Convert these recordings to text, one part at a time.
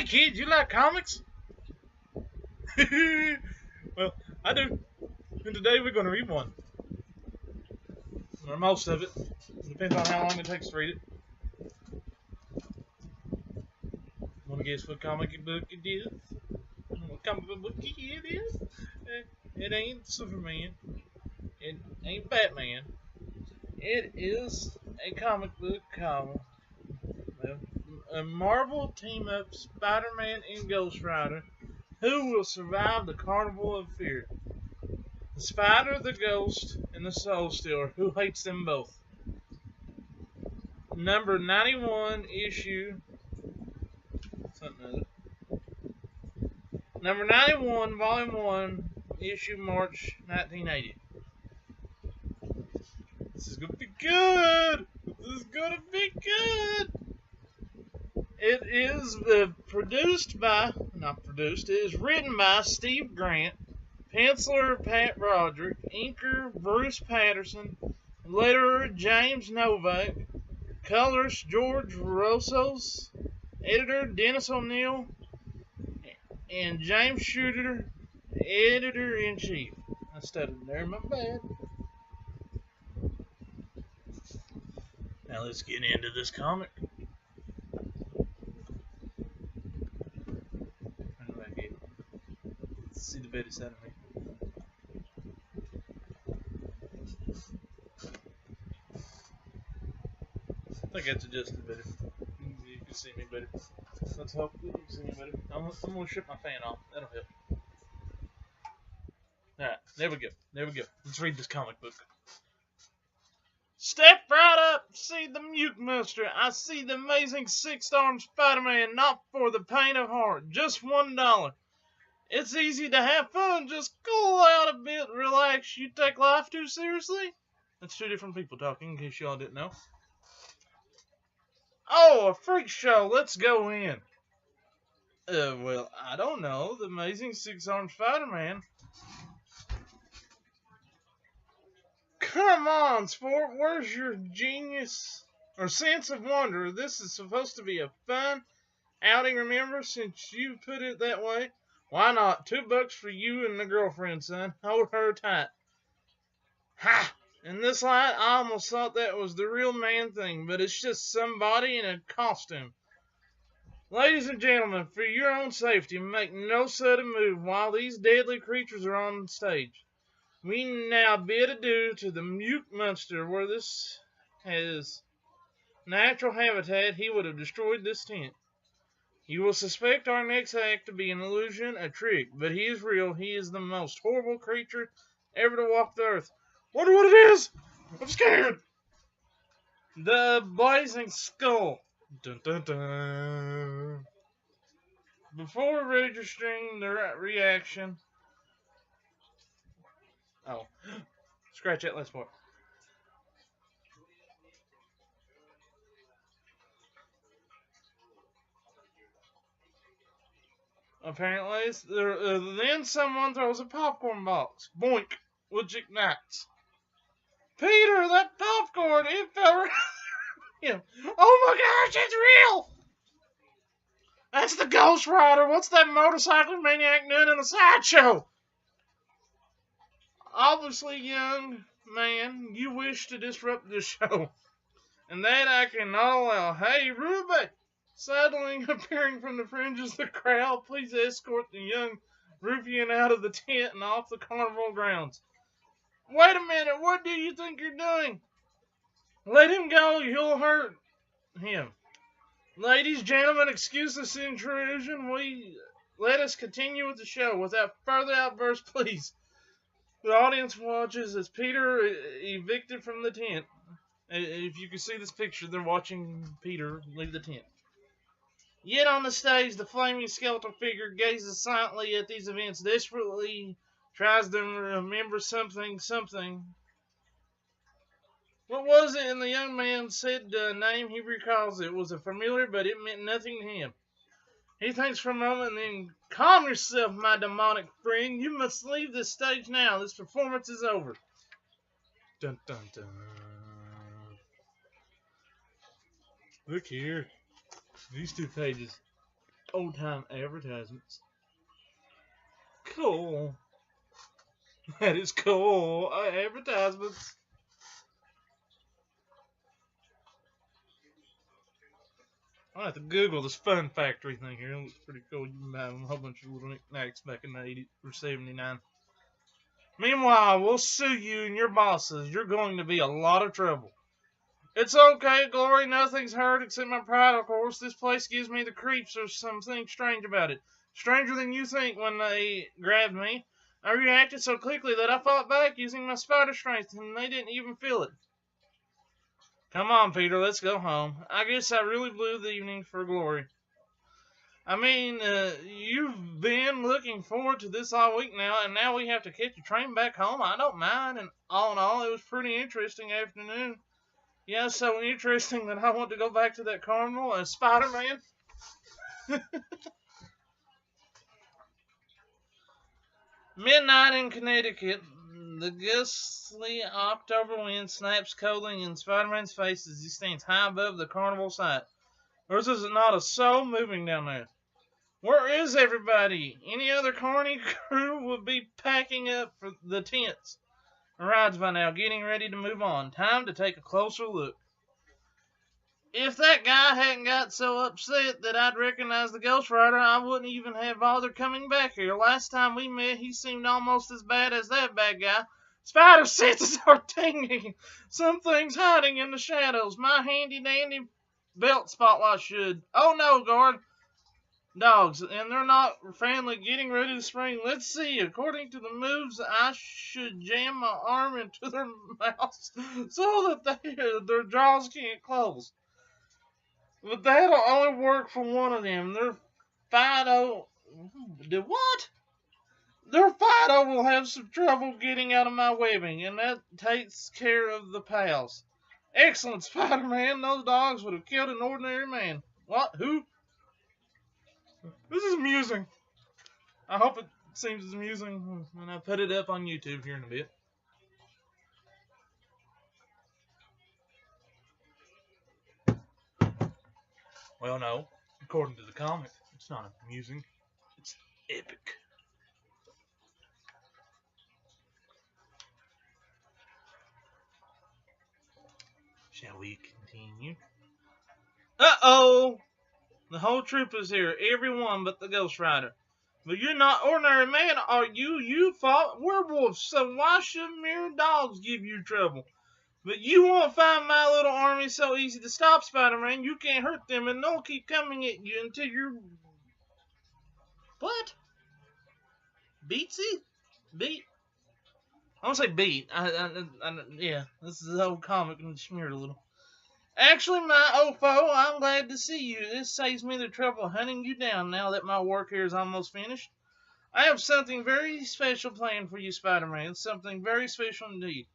kids, you like comics? Well, I do. And today we're going to read one. Or most of it. Depends on how long it takes to read it. Want to guess what comic book it is? What comic book it is? It ain't Superman. It ain't Batman. It is a comic book called a Marvel team-up Spider-Man and Ghost Rider. Who will survive the Carnival of Fear? The Spider, the Ghost, and the Soul Stealer. Who hates them both? Number 91 issue. Something other. Number 91, Volume 1, issue March 1980. This is going to be good! This is going to be good! It is it is written by Steve Grant, penciler Pat Broderick, inker Bruce Patterson, letterer James Novak, colorist George Rossos, editor Dennis O'Neil, and James Shooter, editor-in-chief. I stuttered there, my bad. Now let's get into this comic. See the better side of me. I think that's adjusted better. You can see me better. Let's hope you can see me better. I'm going to shut my fan off. That'll help. Alright, there we go. There we go. Let's read this comic book. Step right up, see the Mute Monster. I see the amazing six-armed Spider-Man, not for the pain of heart. Just $1. It's easy to have fun. Just cool out a bit, relax. You take life too seriously? That's two different people talking, in case y'all didn't know. Oh, a freak show. Let's go in. Well, I don't know. The Amazing Six-Armed Spider-Man. Come on, sport. Where's your genius or sense of wonder? This is supposed to be a fun outing, remember, since you put it that way. Why not? $2 for you and the girlfriend, son. Hold her tight. Ha! In this light, I almost thought that was the real man thing, but it's just somebody in a costume. Ladies and gentlemen, for your own safety, make no sudden move while these deadly creatures are on stage. We now bid adieu to the Mute Monster. Where this has natural habitat, he would have destroyed this tent. You will suspect our next act to be an illusion, a trick, but he is real. He is the most horrible creature ever to walk the earth. Wonder what it is? I'm scared. The Blazing Skull. Dun, dun, dun. Before registering the reaction. Oh, scratch that last part. Apparently, then someone throws a popcorn box. Boink, which ignites. Peter, that popcorn, it fell right him. Oh my gosh, it's real! That's the Ghost Rider. What's that motorcycle maniac doing in a sideshow? Obviously, young man, you wish to disrupt the show. And that I cannot allow. Hey, Ruby! Suddenly appearing from the fringes of the crowd, please escort the young ruffian out of the tent and off the carnival grounds. Wait a minute, what do you think you're doing? Let him go, you'll hurt him. Ladies, gentlemen, excuse this intrusion. Let us continue with the show without further outbursts, please. The audience watches as Peter evicted from the tent. If you can see this picture, they're watching Peter leave the tent. Yet on the stage, the flaming skeletal figure gazes silently at these events, desperately tries to remember something. What was it? And the young man said the name he recalls. It was familiar, but it meant nothing to him. He thinks for a moment and then, calm yourself, my demonic friend. You must leave this stage now. This performance is over. Dun, dun, dun. Look here. These 2 pages. Old time advertisements. Cool. That is cool. Advertisements. I have to Google this Fun Factory thing here. It looks pretty cool. You can buy a whole bunch of little knickknacks back in the 80s or 79. Meanwhile, we'll sue you and your bosses. You're going to be a lot of trouble. It's okay, Glory. Nothing's hurt except my pride, of course. This place gives me the creeps. There's something strange about it. Stranger than you think when they grabbed me. I reacted so quickly that I fought back using my spider strength, and they didn't even feel it. Come on, Peter, let's go home. I guess I really blew the evening for Glory. I mean, you've been looking forward to this all week now, and now we have to catch a train back home. I don't mind, and all in all, it was a pretty interesting afternoon. Yeah, so interesting that I want to go back to that carnival as Spider-Man. Midnight in Connecticut. The ghostly October wind snaps coldly in Spider-Man's face as he stands high above the carnival site. There's not a soul moving down there. Where is everybody? Any other carny crew would be packing up for the tents and rides by now, getting ready to move on. Time to take a closer look. If that guy hadn't got so upset that I'd recognize the Ghost Rider, I wouldn't even have bothered coming back here. Last time we met, he seemed almost as bad as that bad guy. Spider senses are tingling. Something's hiding in the shadows. My handy-dandy belt spotlight should. Oh no, guard. Dogs, and they're not friendly, getting ready to spring. Let's see. According to the moves, I should jam my arm into their mouths so that their jaws can't close. But that'll only work for one of them. Their Fido... What? Their Fido will have some trouble getting out of my webbing, and that takes care of the pals. Excellent, Spider-Man. Those dogs would have killed an ordinary man. What? Who? This is amusing. I hope it seems as amusing when I put it up on YouTube here in a bit. Well, no. According to the comic, it's not amusing. It's epic. Shall we continue? Uh-oh! The whole troop is here. Everyone but the Ghost Rider. But you're not ordinary man, are you? You fought werewolves, so why should mere dogs give you trouble? But you won't find my little army so easy to stop, Spider-Man. You can't hurt them, and they'll keep coming at you until you're... What? Beatsy? Beat? I don't say beat. Yeah, this is the whole comic and smeared a little. Actually, my old foe, I'm glad to see you. This saves me the trouble of hunting you down now that my work here is almost finished. I have something very special planned for you, Spider-Man. Something very special indeed.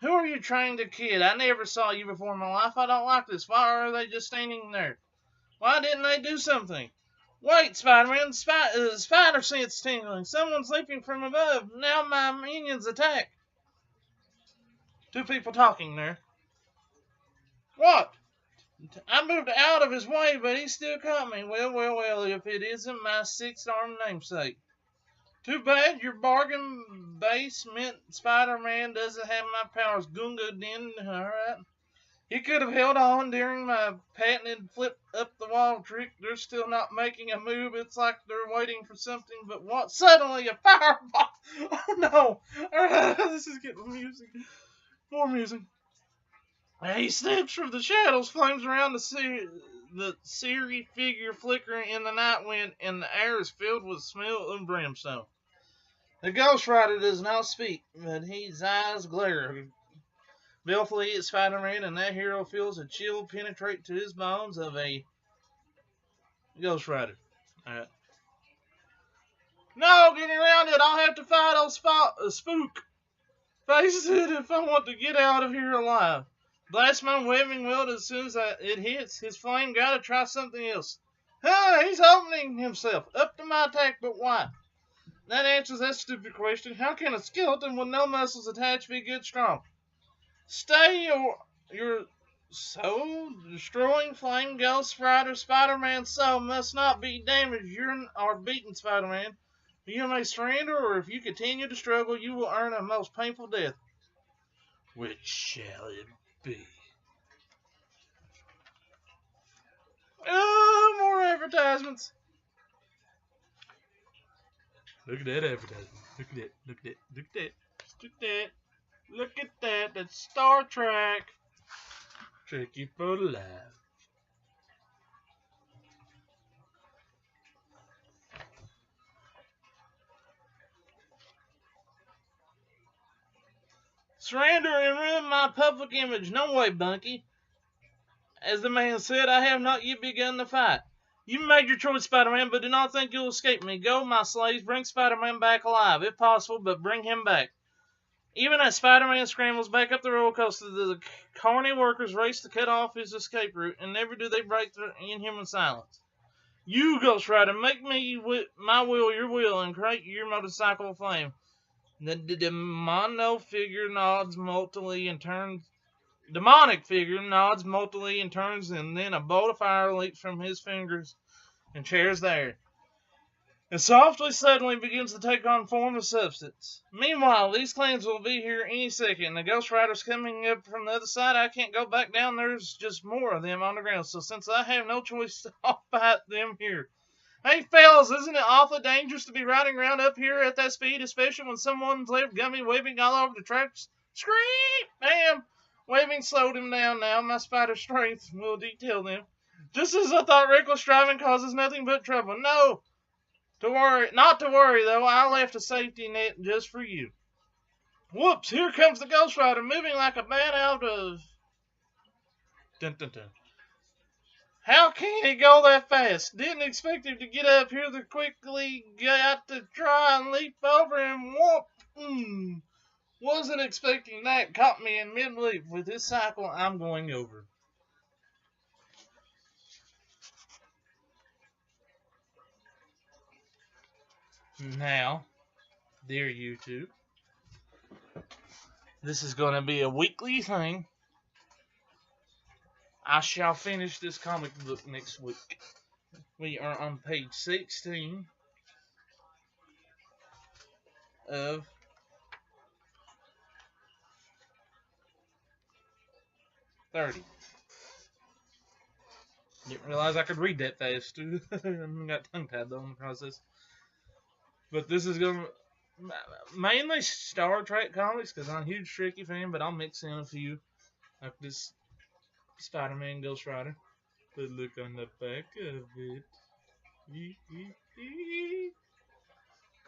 Who are you trying to kid? I never saw you before in my life. I don't like this. Why are they just standing there? Why didn't they do something? Wait, Spider-Man. Spider sense tingling. Someone's leaping from above. Now my minions attack. Two people talking there. What? I moved out of his way, but he still caught me. Well, if it isn't my six-armed namesake. Too bad your bargain basement Spider-Man doesn't have my powers. Gunga din, alright? He could have held on during my patented flip up the wall trick. They're still not making a move. It's like they're waiting for something, but what? Suddenly a fireball! Oh no! Alright, this is getting amusing. More amusing. He steps from the shadows, flames around the Siri figure flickering in the night wind, and the air is filled with smell of brimstone. The Ghost Rider does not speak, but his eyes glare balefully at Spider-Man, and that hero feels a chill penetrate to his bones of a Ghost Rider. Alright. No, getting around it, I'll have to fight old Spook. Face it if I want to get out of here alive. Blast my webbing weld as soon as it hits. His flame gotta try something else. He's opening himself. Up to my attack, but why? That answers that stupid question. How can a skeleton with no muscles attached be good strong? Stay or your So, destroying Flame Ghost Rider Spider-Man's soul must not be damaged or beaten, Spider-Man. You may surrender, or if you continue to struggle, you will earn a most painful death. Which shall it be? Oh, more advertisements. Look at that advertisement. Look at that. Look at that. Look at that. Look at that. Look at that. That's Star Trek. Tricky for life. Surrender and ruin my public image. No way, Bunky. As the man said, I have not yet begun the fight. You made your choice, Spider-Man, but do not think you'll escape me. Go, my slaves, bring Spider-Man back alive, if possible, but bring him back. Even as Spider-Man scrambles back up the roller coaster, the Carney workers race to cut off his escape route, and never do they break their inhuman silence. You, Ghost Rider, make me my will your will, and create your motorcycle of flame. The demonic figure nods mortally and turns, and then a bolt of fire leaps from his fingers and tears the air. And softly, suddenly begins to take on form of substance. Meanwhile, these clans will be here any second. The Ghost Rider's coming up from the other side. I can't go back down. There's just more of them on the ground. So since I have no choice, I'll fight them here. Hey, fellas, isn't it awfully dangerous to be riding around up here at that speed, especially when someone's left gummy waving all over the tracks? Scream! Bam! Waving slowed him down now. My spider strength will detail them. Just as I thought, reckless driving causes nothing but trouble. No! Not to worry, though. I left a safety net just for you. Whoops! Here comes the Ghost Rider, moving like a bat out of... Dun, dun, dun. How can he go that fast? Didn't expect him to get up here that quickly. Got to try and leap over him. Whoop! Wasn't expecting that. Caught me in mid-leap. With this cycle, I'm going over. Now, dear YouTube, this is going to be a weekly thing. I shall finish this comic book next week. We are on page 16 of 30. Didn't realize I could read that fast, too. I got tongue-tied, though, in the process. But this is going to... mainly Star Trek comics, because I'm a huge Trekkie fan, but I'll mix in a few. Like this Spider-Man Ghost Rider. But look on the back of it.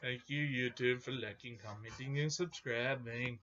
Thank you, YouTube, for liking, commenting, and subscribing.